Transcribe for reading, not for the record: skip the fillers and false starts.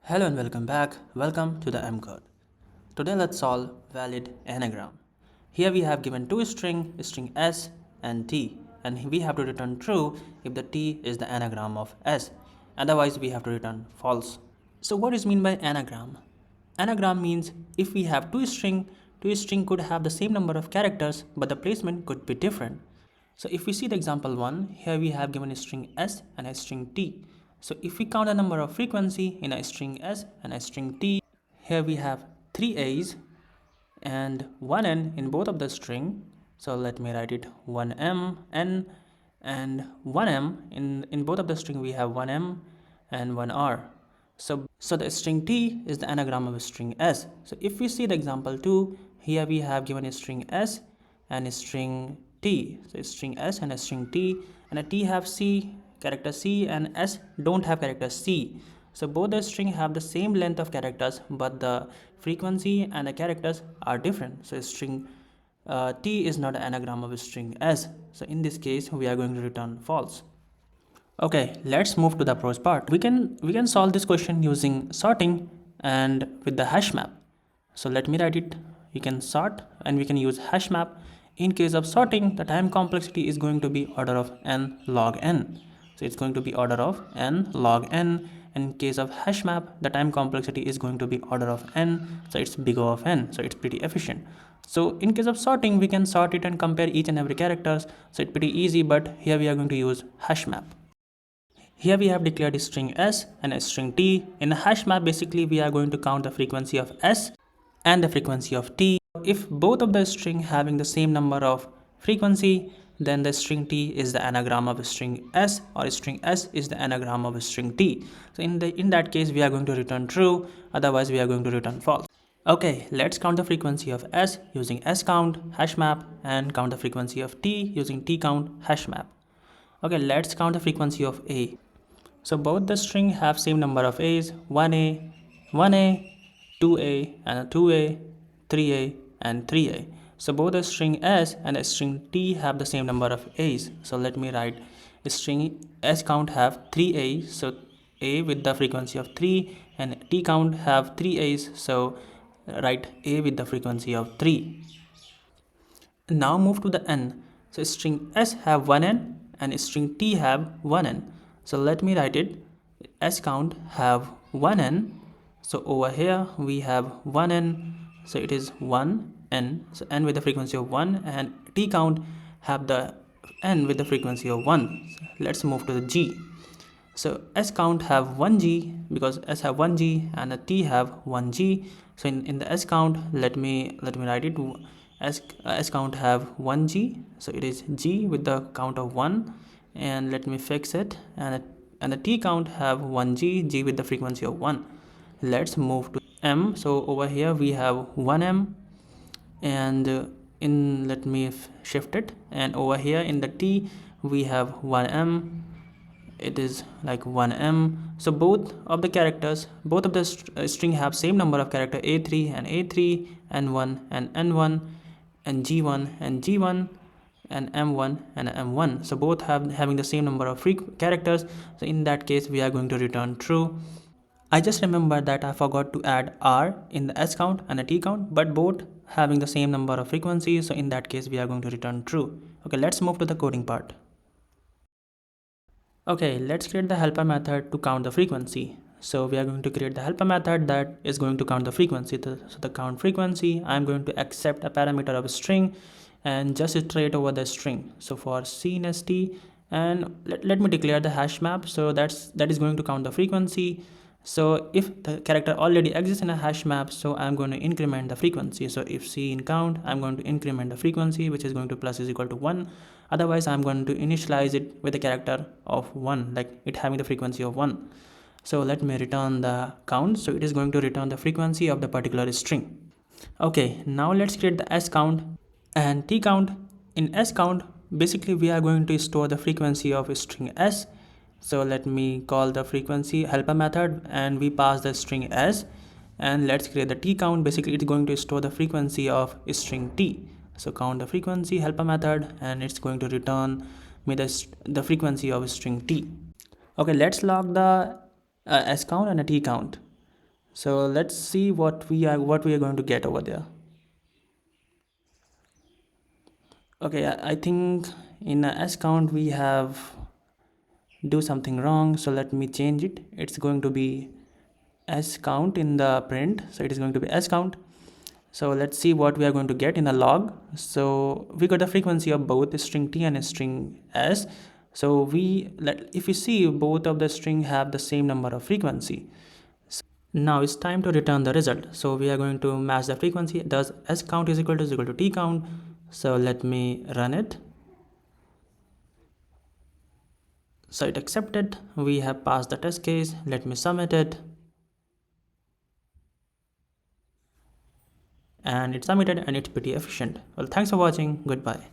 Hello and welcome back. Welcome to the MCode. Today let's solve valid anagram. Here we have given two string s and t, and we have to return true if the t is the anagram of s. Otherwise we have to return false. So what is mean by anagram? Anagram means if we have two string could have the same number of characters but the placement could be different. So if we see the example 1, here we have given a string s and a string t. So if we count the number of frequency in a string s and a string t, here we have 3 a's and 1 n in both of the string. So let me write it 1m n and 1m in both of the string we have 1m and 1r. So the string t is the anagram of a string s. So if we see the example 2, here we have given a string s and a string t. So a string s and a string t, and a t have c character c and s don't have character c. So both the string have the same length of characters but the frequency and the characters are different. So string t is not an anagram of a string s. So in this case we are going to return false. Okay, let's move to the pros part. We can solve this question using sorting and with the HashMap. So let me write it. We can sort and we can use HashMap. In case of sorting, the time complexity is going to be order of n log n. So it's going to be order of n log n. In case of HashMap, the time complexity is going to be order of n. So it's big O of n. So it's pretty efficient. So in case of sorting, we can sort it and compare each and every characters. So it's pretty easy, but here we are going to use HashMap. Here we have declared a string s and a string t. In the hash map, basically we are going to count the frequency of s and the frequency of t. If both of the string having the same number of frequency, then the string t is the anagram of a string s, or string s is the anagram of a string t. So in that case we are going to return true, otherwise we are going to return false. Okay, let's count the frequency of s using scount hashmap and count the frequency of t using tcount hashmap. Okay, let's count the frequency of a. So both the string have same number of a's, 1a, 2a and 2a, 3a and 3a. So both the string s and the string t have the same number of a's. So let me write string s count have 3 a's. So a with the frequency of 3 and t count have 3 a's. So write a with the frequency of 3. Now move to the n. So string s have 1n and string t have 1n. So let me write it. S count have 1n. So over here we have 1n. So it is 1n. So n with the frequency of 1, and t count have the n with the frequency of 1. So let's move to the g. So s count have 1g because s have 1g and the t have 1g. So in the s count, let me write it. S count have 1g. So it is g with the count of 1. And let me fix it, and the t count have 1g, g with the frequency of 1. Let's move to m. So over here we have 1m, and let me shift it, and over here in the t we have 1m. It is like 1m. So both of the characters, both of the string have same number of character a3 and a3, n1 and n1, and g1 and g1, and m1 and m1. So both having the same number of characters. So in that case we are going to return true. I just remembered that I forgot to add r in the s count and the t count, but both having the same number of frequencies. So in that case we are going to return true. Okay, let's move to the coding part. Okay, let's create the helper method to count the frequency. So we are going to create the helper method that is going to count the frequency. So the count frequency, I'm going to accept a parameter of a string and just iterate over the string. So for c_st, and let me declare the hash map. So that is going to count the frequency. So if the character already exists in a hash map, so I'm going to increment the frequency. So if c in count, I'm going to increment the frequency, which is going to plus is equal to 1. Otherwise I'm going to initialize it with a character of 1, like it having the frequency of 1. So let me return the count. So it is going to return the frequency of the particular string. Okay, now let's create the s count and t count. In s count, basically we are going to store the frequency of string s. So let me call the frequency helper method and we pass the string s, and let's create the t count. Basically it's going to store the frequency of string t. So count the frequency helper method and it's going to return me the frequency of string t. Okay, let's log the s count and a t count. So let's see what we are going to get over there. Okay, I think in a s count we have do something wrong, so let me change it. It's going to be s count in the print, so it is going to be s count. So let's see what we are going to get in a log. So we got the frequency of both string t and string s. So if you see, both of the string have the same number of frequency. Now it's time to return the result. So we are going to match the frequency. Thus s count is equal to t count. So let me run it. So it accepted. We have passed the test case. Let me submit it. And it's submitted and it's pretty efficient. Well, thanks for watching. Goodbye.